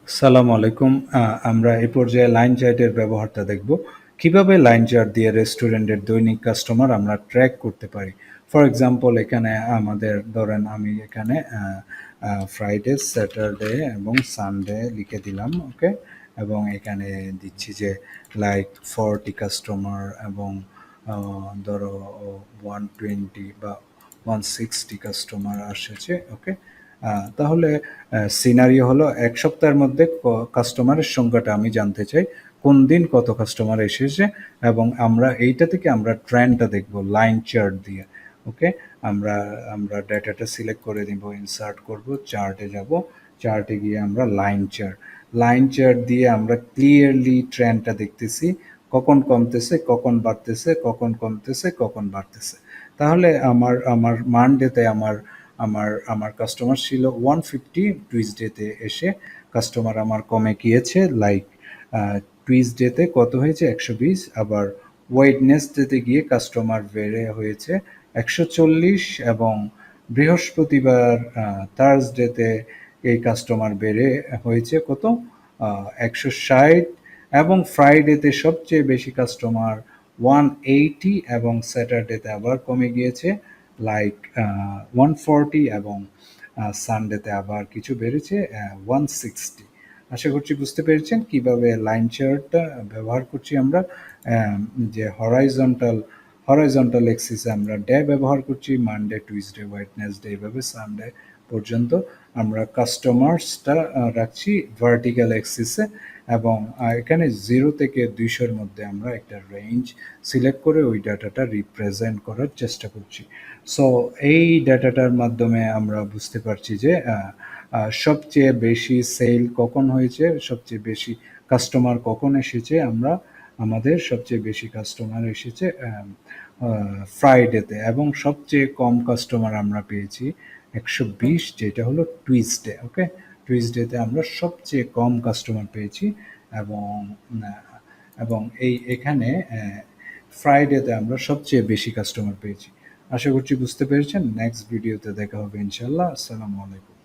সালাম আলাইকুম। আমরা এই পর্যায়ে লাইন চার্টের ব্যবহারটা দেখব। কিভাবে লাইন চার্ট দিয়ে রেস্টুরেন্টের দৈনিক কাস্টমার আমরা ট্র্যাক করতে পারি। ফর এক্সাম্পল এখানে আমাদের ধরেন আমি এখানে ফ্রাইডে, স্যাটারডে এবং সানডে লিখে দিলাম, ওকে? এবং এখানে দিচ্ছি যে লাইক 40 কাস্টমার এবং ধরো 120 বা 160 কাস্টমার এসেছে, ওকে? তাহলে সিনারিও হলো ১ সপ্তাহের মধ্যে কাস্টমারের সংখ্যাটা আমি জানতে চাই। কোন দিন কত কাস্টমার এসেছে এবং এইটা থেকে আমরা ট্রেন্ডটা দেখব লাইন চার্ট দিয়ে। ওকে? আমরা আমরা ডেটাটা সিলেক্ট করে দিব, ইনসার্ট করব, চার্টে যাব। চার্টে গিয়ে আমরা লাইন চার্ট দিয়ে আমরা ক্লিয়ারলি ট্রেন্ডটা দেখতেছি। কখন কমতেছে, কখন বাড়তেছে, কখন কমতেছে, কখন বাড়তেছে। তাহলে আমার আমার মানডেতে আমার আমার আমার কাস্টমার ছিল 150, টুইসডেতে এসে কাস্টমার আমার কমে গিয়েছে লাইক টুইসডেতে কত হয়েছে 120, আবার ওয়েডনেসডেতে গিয়ে কাস্টমার বেড়ে হয়েছে 140 এবং বৃহস্পতিবার থার্সডেতে এই কাস্টমার বেড়ে হয়েছে কত 160 এবং ফ্রাইডেতে সবচেয়ে বেশি কাস্টমার 180 এবং স্যাটারডেতে আবার কমে গিয়েছে লাইক 140 এবং সানডেতে আবার কিছু বেড়েছে 160। আশা করছি বুঝতে পেরেছেন কিভাবে লাইন চার্টটা ব্যবহার করছি আমরা। যে হরাইজন্টাল এক্সিসে আমরা ডে ব্যবহার করছি, মানডে, টুইসডে, ওয়েডনেসডে, এভাবে সানডে পর্যন্ত। আমরা কাস্টমার্সটা রাখছি ভার্টিক্যাল এক্সিসে এবং এখানে 0 থেকে 200-র মধ্যে আমরা একটা রেঞ্জ সিলেক্ট করে ওই ডাটাটা রিপ্রেজেন্ট করার চেষ্টা করছি। সো এই ডাটাটার মাধ্যমে আমরা বুঝতে পারছি যে সবচেয়ে বেশি সেল কখন হয়েছে, সবচেয়ে বেশি কাস্টমার কখন এসেছে। আমাদের সবচেয়ে বেশি কাস্টমার এসেছে ফ্রাইডেতে এবং সবচেয়ে কম কাস্টমার আমরা পেয়েছি 120, যেটা হলো টুইসডে, ওকে? টুইসডেতে আমরা সবচেয়ে কম কাস্টমার পেয়েছি এবং এবং এখানে ফ্রাইডেতে আমরা সবচেয়ে বেশি কাস্টমার পেয়েছি। আশা করছি বুঝতে পেরেছেন। নেক্সট ভিডিওতে দেখা হবে ইনশাল্লাহ। আসসালামু আলাইকুম।